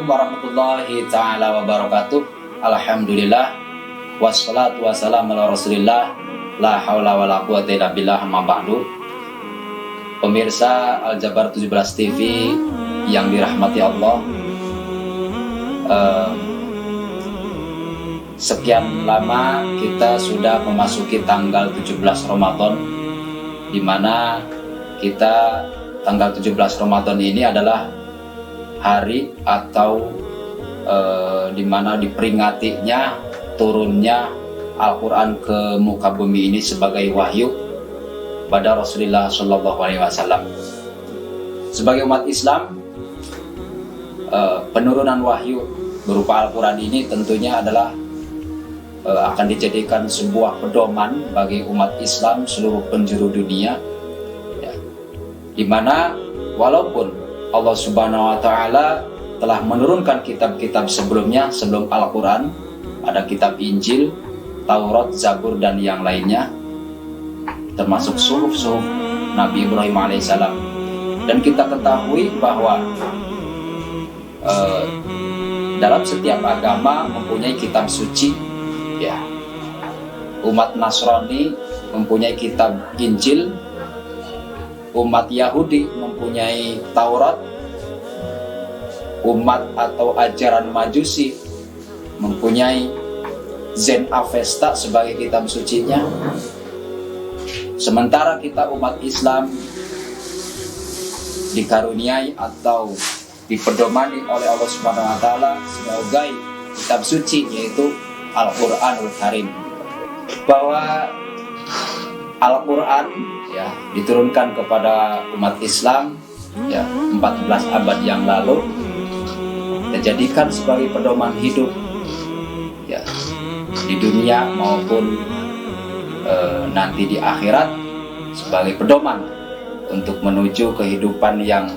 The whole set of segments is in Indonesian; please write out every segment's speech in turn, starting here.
Assalamualaikum warahmatullahi ta'ala wabarakatuh. Alhamdulillah wassalatu wassalamu ala rasulillah, la hawla wa la quwwata illa billah, amma ba'du. Pemirsa Al-Jabar 17 TV yang dirahmati Allah, sekian lama kita sudah memasuki tanggal 17 Ramadan, di mana kita tanggal 17 Ramadan ini adalah hari atau di mana diperingatinya turunnya Al-Quran ke muka bumi ini sebagai wahyu pada Rasulullah Shallallahu Alaihi Wasallam. Sebagai umat Islam, penurunan wahyu berupa Al-Quran ini tentunya adalah akan dijadikan sebuah pedoman bagi umat Islam seluruh penjuru dunia, ya, di mana walaupun Allah Subhanahu wa Ta'ala telah menurunkan kitab-kitab sebelumnya, sebelum Al-Quran, ada kitab Injil, Taurat, Zabur, dan yang lainnya, termasuk suhuf-suhuf Nabi Ibrahim alaihissalam. Dan kita ketahui bahwa dalam setiap agama mempunyai kitab suci, ya. Umat Nasrani mempunyai kitab Injil, umat Yahudi mempunyai Taurat, umat atau ajaran Majusi mempunyai Zen Avesta sebagai kitab sucinya. Sementara kita umat Islam dikaruniai atau dipedomani oleh Allah Subhanahu wa Ta'ala sebagai kitab suci, yaitu Al-Quranul Karim. Bahwa Al-Quran, ya, diturunkan kepada umat Islam, ya, 14 abad yang lalu, dijadikan sebagai pedoman hidup, ya, di dunia maupun nanti di akhirat, sebagai pedoman untuk menuju kehidupan yang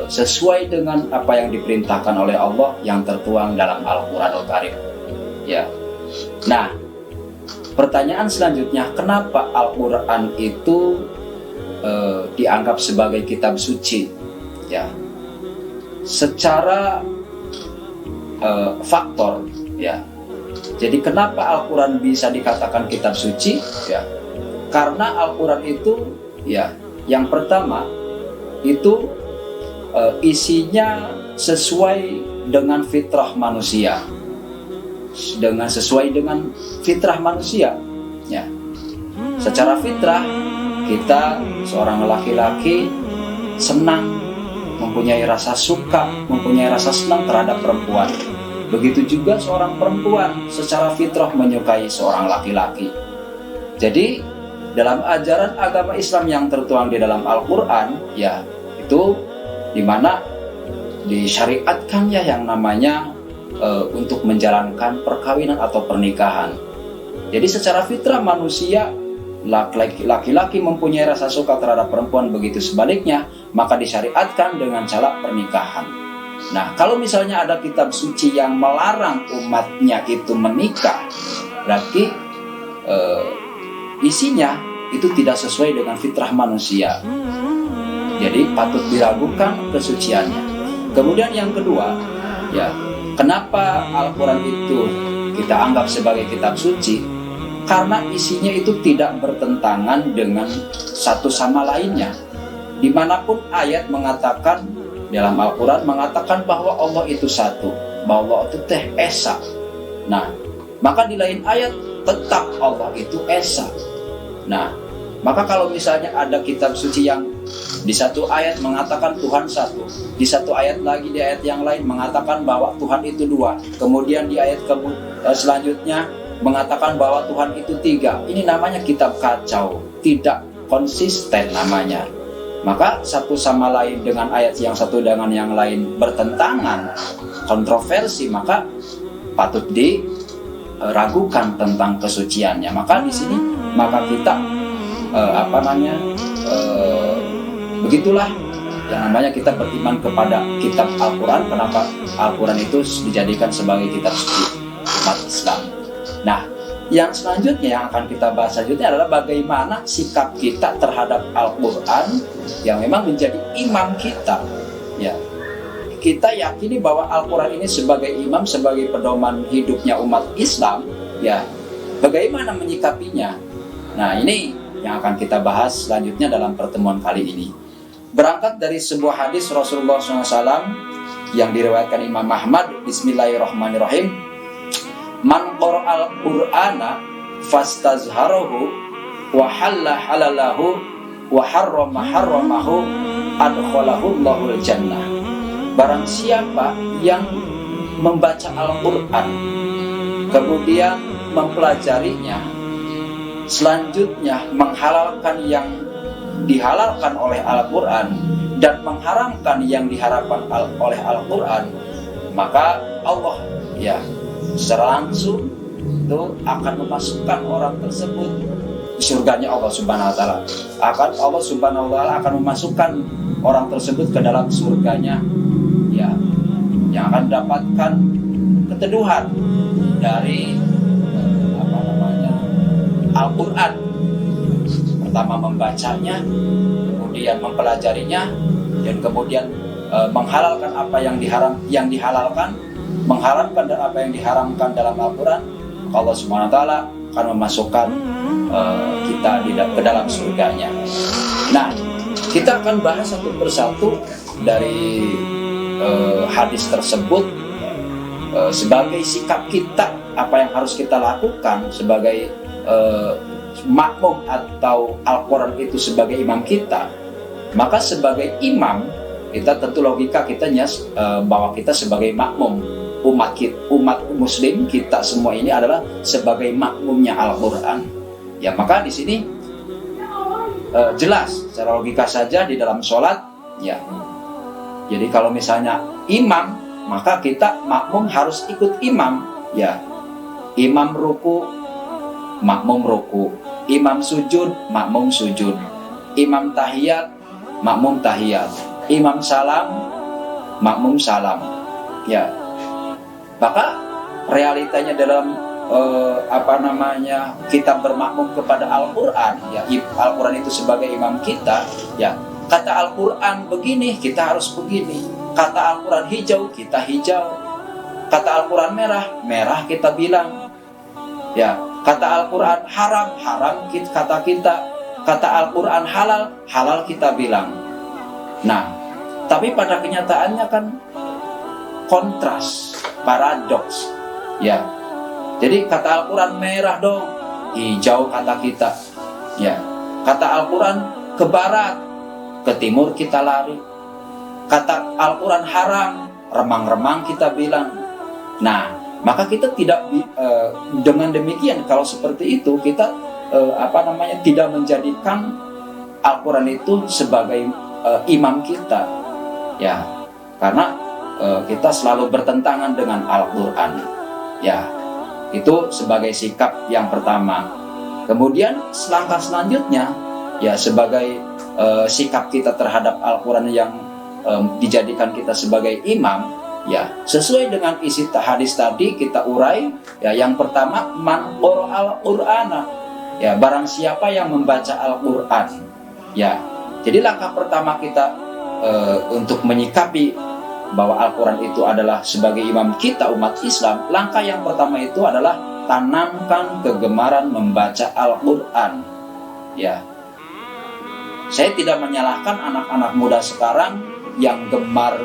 sesuai dengan apa yang diperintahkan oleh Allah yang tertuang dalam Al-Quranul Karim, ya. Nah, pertanyaan selanjutnya, kenapa Al-Quran itu dianggap sebagai kitab suci? Ya, secara faktor, ya. Jadi kenapa Al-Quran bisa dikatakan kitab suci? Ya, karena Al-Quran itu, ya, yang pertama itu isinya sesuai dengan fitrah manusia. Sesuai dengan fitrah manusia, ya. Secara fitrah kita seorang laki-laki senang, mempunyai rasa suka, mempunyai rasa senang terhadap perempuan. Begitu juga seorang perempuan secara fitrah menyukai seorang laki-laki. Jadi dalam ajaran agama Islam yang tertuang di dalam Al-Quran, ya, itu dimana disyariatkan, ya, yang namanya untuk menjalankan perkawinan atau pernikahan. Jadi secara fitrah manusia, laki-laki mempunyai rasa suka terhadap perempuan, begitu sebaliknya, maka disyariatkan dengan cara pernikahan. Nah, kalau misalnya ada kitab suci yang melarang umatnya itu menikah, berarti isinya itu tidak sesuai dengan fitrah manusia. Jadi patut diragukan kesuciannya. Kemudian yang kedua, ya, kenapa Al-Quran itu kita anggap sebagai kitab suci? Karena isinya itu tidak bertentangan dengan satu sama lainnya. Dimanapun ayat mengatakan, dalam Al-Quran mengatakan bahwa Allah itu satu, bahwa Allah itu Esa. Nah, maka di lain ayat tetap Allah itu Esa. Nah, maka kalau misalnya ada kitab suci yang di satu ayat mengatakan Tuhan satu, di satu ayat lagi, di ayat yang lain mengatakan bahwa Tuhan itu dua, kemudian di ayat selanjutnya mengatakan bahwa Tuhan itu tiga, ini namanya kitab kacau, tidak konsisten namanya. Maka satu sama lain dengan ayat yang satu dengan yang lain bertentangan, kontroversi, maka patut diragukan tentang kesuciannya. Maka di sini maka kita begitulah yang namanya kita beriman kepada kitab Al-Quran. Kenapa Al-Quran itu dijadikan sebagai kitab suci umat Islam? Nah, yang selanjutnya yang akan kita bahas selanjutnya adalah bagaimana sikap kita terhadap Al-Quran yang memang menjadi imam kita, ya. kita yakini bahwa Al-Quran ini sebagai imam, sebagai pedoman hidupnya umat Islam, ya bagaimana menyikapinya? Nah, ini yang akan kita bahas selanjutnya dalam pertemuan kali ini. Berangkat dari sebuah hadis Rasulullah SAW yang diriwayatkan Imam Ahmad, Bismillahirrahmanirrahim, man qara'al Qur'ana fastazharahu wa halla halalahu wa harrama harramahu adkhalahu Allahul jannah. Barang siapa yang membaca Al-Quran kemudian mempelajarinya, selanjutnya menghalalkan yang dihalalkan oleh Al-Quran dan mengharamkan yang diharamkan oleh Al-Quran, maka Allah secara langsung itu akan memasukkan orang tersebut surganya Allah Subhanahu wa taala. Allah Subhanahu wa taala akan memasukkan orang tersebut ke dalam surganya, yang akan mendapatkan keteduhan dari Al-Quran. Pertama membacanya, kemudian mempelajarinya, dan kemudian menghalalkan apa yang dihalalkan, mengharamkan apa yang diharamkan dalam Al-Quran. Allah Subhanahu wa taala akan memasukkan kita ke dalam surganya. Nah, kita akan bahas satu persatu dari hadis tersebut sebagai sikap kita, apa yang harus kita lakukan sebagai makmum atau Al-Quran itu sebagai imam kita. Maka sebagai imam, kita tentu logika kitanya bahwa kita sebagai makmum, umat muslim kita semua ini adalah sebagai makmumnya Al-Quran. Ya, maka di sini jelas secara logika saja di dalam sholat, ya. Jadi kalau misalnya imam, maka kita makmum harus ikut imam, ya. Imam ruku, makmum ruku. Imam sujud, makmum sujud. Imam tahiyat, makmum tahiyat. Imam salam, makmum salam. Ya. Maka realitanya dalam kita bermakmum kepada Al-Quran, ya, Al-Quran itu sebagai imam kita, ya. Kata Al-Quran begini, kita harus begini. Kata Al-Quran hijau, kita hijau. Kata Al-Quran merah, merah kita bilang. Ya, kata Al-Quran haram, haram kata kita. Kata Al-Quran halal, halal kita bilang. Nah, tapi pada kenyataannya kan kontras, paradoks. Ya. Jadi kata Al-Quran merah dong, hijau kata kita. Ya. Kata Al-Quran ke barat, ke timur kita lari. Kata Al-Quran haram, remang-remang kita bilang. Nah, maka kita tidak dengan demikian, kalau seperti itu kita tidak menjadikan Al-Quran itu sebagai imam kita, ya, karena kita selalu bertentangan dengan Al-Quran, ya. Itu sebagai sikap yang pertama. Kemudian langkah selanjutnya, ya, sebagai sikap kita terhadap Al-Quran yang dijadikan kita sebagai imam, ya, sesuai dengan isi hadis tadi kita urai, ya. Yang pertama, man qara'al Qur'ana, ya, barang siapa yang membaca Al-Quran, ya. Jadi langkah pertama kita untuk menyikapi bahwa Al-Quran itu adalah sebagai imam kita umat Islam, langkah yang pertama itu adalah tanamkan kegemaran membaca Al-Quran, ya. Saya tidak menyalahkan anak-anak muda sekarang yang gemar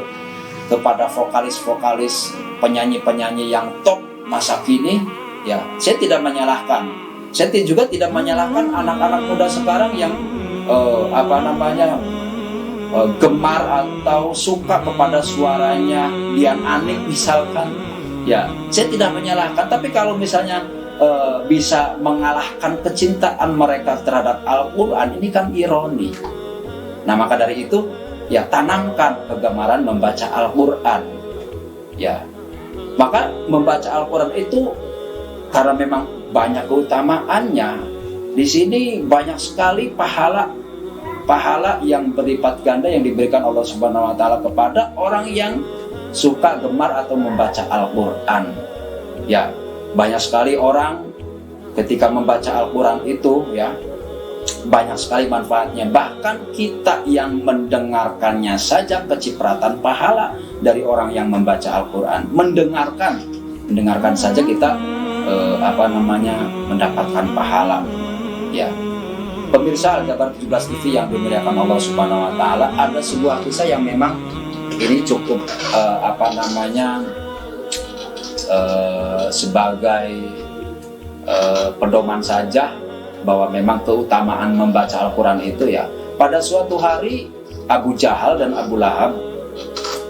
kepada vokalis-vokalis, penyanyi-penyanyi yang top masa kini, ya. Saya tidak menyalahkan. Saya juga tidak menyalahkan anak-anak muda sekarang yang gemar atau suka kepada suaranya Dian Anik misalkan, ya. Saya tidak menyalahkan, tapi kalau misalnya bisa mengalahkan kecintaan mereka terhadap Al-Quran, ini kan ironi. Nah, maka dari itu, ya, tanamkan kegemaran membaca Al-Quran, ya. Maka membaca Al-Quran itu karena memang banyak keutamaannya. Di sini banyak sekali pahala yang berlipat ganda yang diberikan Allah Subhanahu wa taala kepada orang yang suka gemar atau membaca Al-Quran. Ya, banyak sekali orang ketika membaca Al-Quran itu, ya, banyak sekali manfaatnya. Bahkan kita yang mendengarkannya saja kecipratan pahala, dari orang yang membaca Al-Quran. Mendengarkan saja kita mendapatkan pahala. Ya, pemirsa Al-Jabar 17 TV yang dimuliakan Allah Subhanahu Wa Taala, ada sebuah kisah yang memang ini cukup sebagai pedoman saja bahwa memang keutamaan membaca Al-Quran itu ya. Pada suatu hari Abu Jahal dan Abu Lahab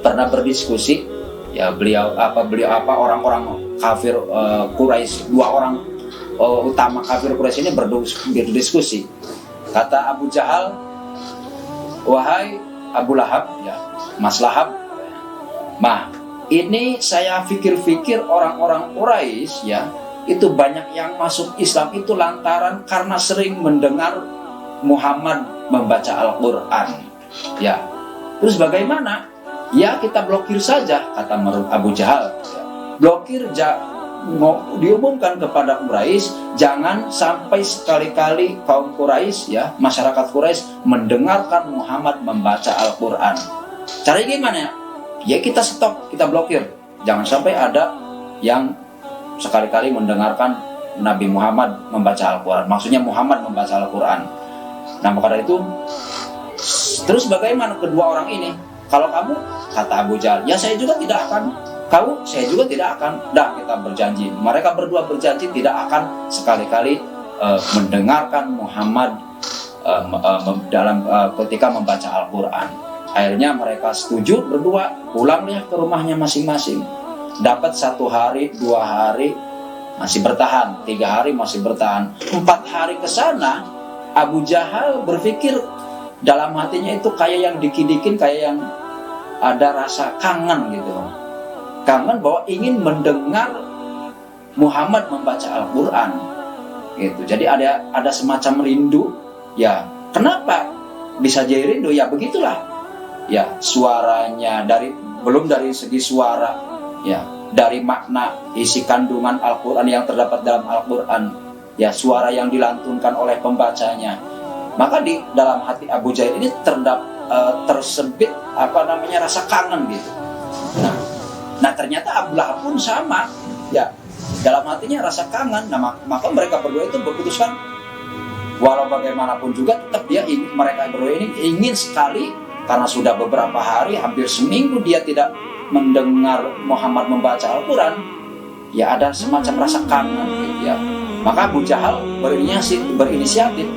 pernah berdiskusi, ya orang-orang kafir Quraisy, dua orang utama kafir Quraisy ini berdiskusi. Kata Abu Jahal, wahai Abu Lahab, ya Mas Lahab, ini saya pikir-pikir orang-orang Quraisy ya itu banyak yang masuk Islam itu lantaran karena sering mendengar Muhammad membaca Al-Quran. Ya, terus bagaimana? Ya kita blokir saja, kata Abu Jahal. Blokir, diumumkan kepada Quraisy, jangan sampai sekali-kali kaum Quraisy ya, masyarakat Quraisy mendengarkan Muhammad membaca Al-Quran. Caranya gimana ya? Ya kita stop, kita blokir. Jangan sampai ada yang sekali-kali mendengarkan Nabi Muhammad membaca Al-Quran. Maksudnya Muhammad membaca Al-Quran. Nah maka dari itu, terus bagaimana kedua orang ini? Kalau kamu, kata Abu Jahal, ya saya juga tidak akan. Saya juga tidak akan. Dah, kita berjanji. Mereka berdua berjanji tidak akan sekali-kali mendengarkan Muhammad ketika membaca Al-Quran. Akhirnya mereka setuju berdua, pulanglah ke rumahnya masing-masing. Dapat 1 hari, 2 hari masih bertahan, 3 hari masih bertahan, 4 hari ke sana Abu Jahal berpikir dalam hatinya itu kayak yang dikit-dikit, kayak yang ada rasa kangen gitu. Kangen bahwa ingin mendengar Muhammad membaca Al-Quran gitu. Jadi ada semacam rindu. Ya, kenapa bisa jadi rindu? Ya begitulah. Ya, suaranya belum dari segi suara, ya, dari makna isi kandungan Al-Quran yang terdapat dalam Al-Quran, ya, suara yang dilantunkan oleh pembacanya. Maka di dalam hati Abu Jahal ini tersebit rasa kangen gitu. Nah ternyata Abu Lahab pun sama, ya, dalam hatinya rasa kangen. Nah maka mereka berdua itu berputuskan, walau bagaimanapun juga tetap mereka berdua ini ingin sekali, karena sudah beberapa hari, hampir seminggu dia tidak mendengar Muhammad membaca Al-Quran, ya ada semacam rasa kangen gitu ya. Maka Abu Jahal berinisiatif,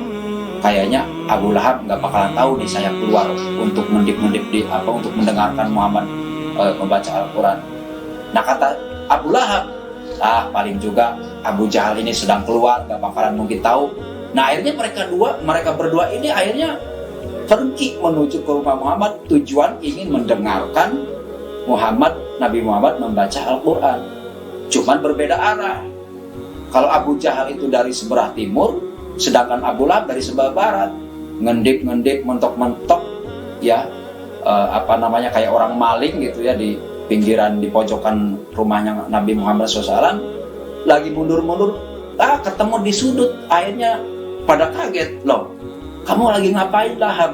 kayaknya Abu Lahab nggak bakalan tahu nih saya keluar untuk mendip-mendip untuk mendengarkan Muhammad membaca Al-Quran. Nah kata Abu Lahab, paling juga Abu Jahal ini sedang keluar, nggak bakalan mungkin tahu. Nah akhirnya mereka berdua ini akhirnya pergi menuju ke rumah Muhammad, tujuan ingin mendengarkan Nabi Muhammad membaca Al-Quran. Cuman berbeda arah. Kalau Abu Jahal itu dari sebelah timur, sedangkan Abu Lahab dari sebelah barat. Ngendip, mentok-mentok, ya, kayak orang maling gitu ya, di pinggiran, di pojokan rumahnya Nabi Muhammad SAW. Lagi mundur-mundur, ketemu di sudut. Akhirnya pada kaget, loh, kamu lagi ngapain Lahab?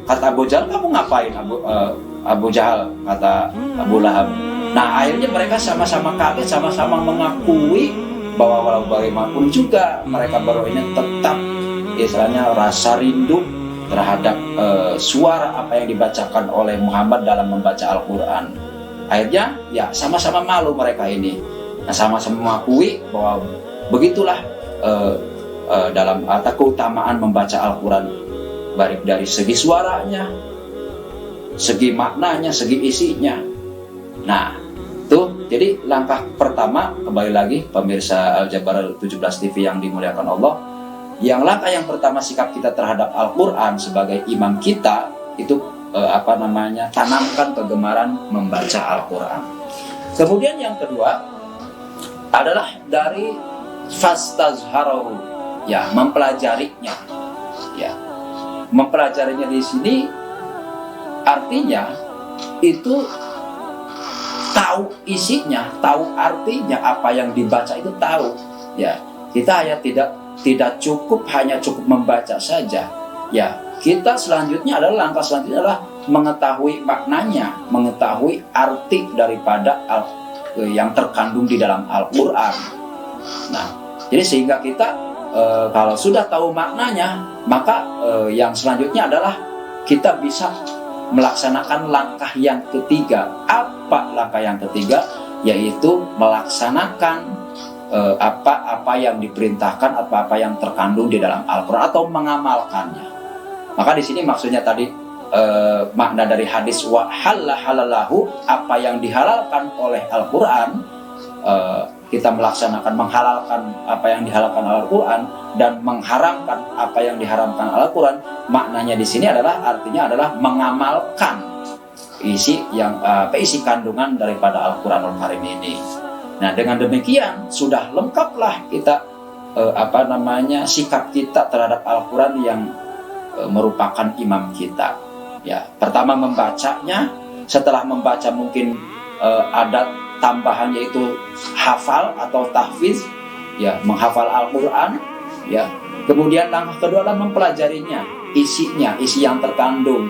Kata Abu Jahal, kamu ngapain Abu Jahal? Kata Abu Lahab. Nah akhirnya mereka sama-sama kaget, sama-sama mengakui bahwa walau bagaimanapun juga mereka baru ini tetap istilahnya rasa rindu terhadap suara apa yang dibacakan oleh Muhammad dalam membaca Al-Quran. Akhirnya ya sama-sama malu mereka ini. Nah, sama-sama mengakui bahwa begitulah dalam keutamaan membaca Al-Quran, baik dari segi suaranya, segi maknanya, segi isinya. Nah, tuh, jadi langkah pertama, kembali lagi pemirsa Al-Jabar 17 TV yang dimuliakan Allah, langkah yang pertama sikap kita terhadap Al-Quran sebagai imam kita itu tanamkan kegemaran membaca Al-Quran. Kemudian yang kedua adalah dari fastazharahu, ya, mempelajarinya. Ya, mempelajarinya di sini artinya itu tahu isinya, tahu artinya, apa yang dibaca itu tahu. Ya, kita hanya tidak cukup membaca saja. Ya, kita langkah selanjutnya adalah mengetahui maknanya, mengetahui arti daripada yang terkandung di dalam Al-Quran. Nah, jadi sehingga kita kalau sudah tahu maknanya, maka yang selanjutnya adalah kita bisa melaksanakan langkah yang ketiga. Apa langkah yang ketiga? Yaitu melaksanakan apa-apa yang diperintahkan, apa-apa yang terkandung di dalam Al-Quran, atau mengamalkannya. Maka di sini maksudnya tadi makna dari hadis wa halalahu, apa yang dihalalkan oleh Al-Quran, kita melaksanakan, menghalalkan apa yang dihalalkan Al-Quran dan mengharamkan apa yang diharamkan Al-Quran. Maknanya di sini adalah, artinya adalah mengamalkan isi kandungan daripada Al-Quranul Karim ini. Nah, dengan demikian sudah lengkaplah kita sikap kita terhadap Al-Quran yang merupakan imam kita. Ya, pertama membacanya, setelah membaca mungkin ada tambahan yaitu hafal atau tahfiz, ya, menghafal Al-Quran, ya. Kemudian langkah kedua adalah mempelajarinya, isinya, isi yang terkandung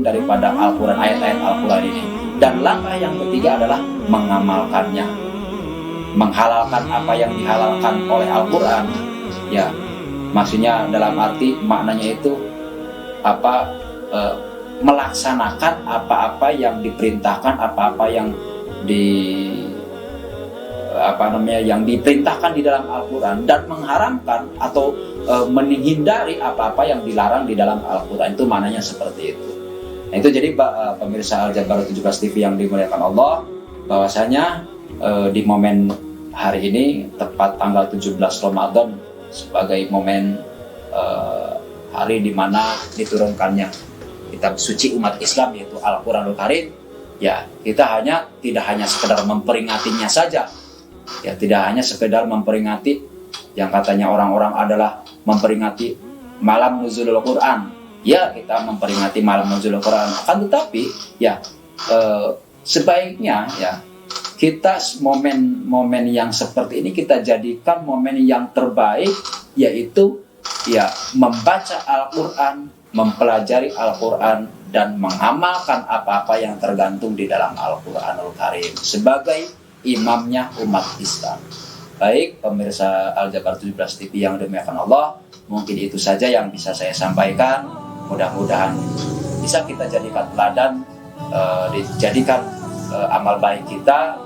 daripada Al-Quran, ayat-ayat Al-Quran ini. Dan langkah yang ketiga adalah mengamalkannya, menghalalkan apa yang dihalalkan oleh Al-Quran, ya. Maksudnya dalam arti maknanya itu melaksanakan apa-apa yang diperintahkan, apa-apa yang yang diperintahkan di dalam Al-Quran, dan mengharamkan atau menghindari apa-apa yang dilarang di dalam Al-Quran. Itu maknanya seperti itu. Nah, itu jadi pemirsa Al-Jabar 17 TV yang dimuliakan Allah, bahwasanya di momen hari ini tepat tanggal 17 Ramadan sebagai momen hari di mana diturunkannya kitab suci umat Islam, yaitu Al-Quranul Karim. Ya, kita tidak hanya sekedar memperingatinya saja, ya, tidak hanya sekedar memperingati yang katanya orang-orang adalah memperingati malam nuzulul Quran. Ya, kita memperingati malam nuzulul Quran, akan tetapi ya sebaiknya ya kita momen yang seperti ini kita jadikan momen yang terbaik, yaitu ya membaca Al-Quran, mempelajari Al-Quran, dan mengamalkan apa-apa yang tergantung di dalam Al-Quranul Karim sebagai imamnya umat Islam. Baik pemirsa Al-Jabar 17 TV yang dimuliakan Allah, mungkin itu saja yang bisa saya sampaikan. Mudah-mudahan bisa kita jadikan teladan, dijadikan amal baik kita,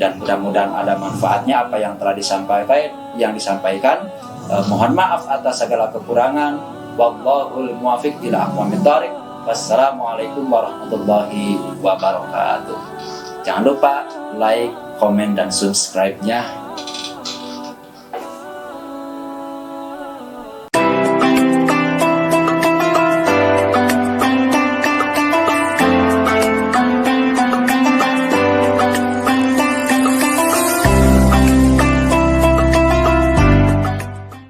dan mudah-mudahan ada manfaatnya apa yang telah disampaikan. Mohon maaf atas segala kekurangan. Wallahul muwaffiq ila aqwamit thoriq. Wassalamualaikum warahmatullahi wabarakatuh. Jangan lupa like, komen, dan subscribe-nya.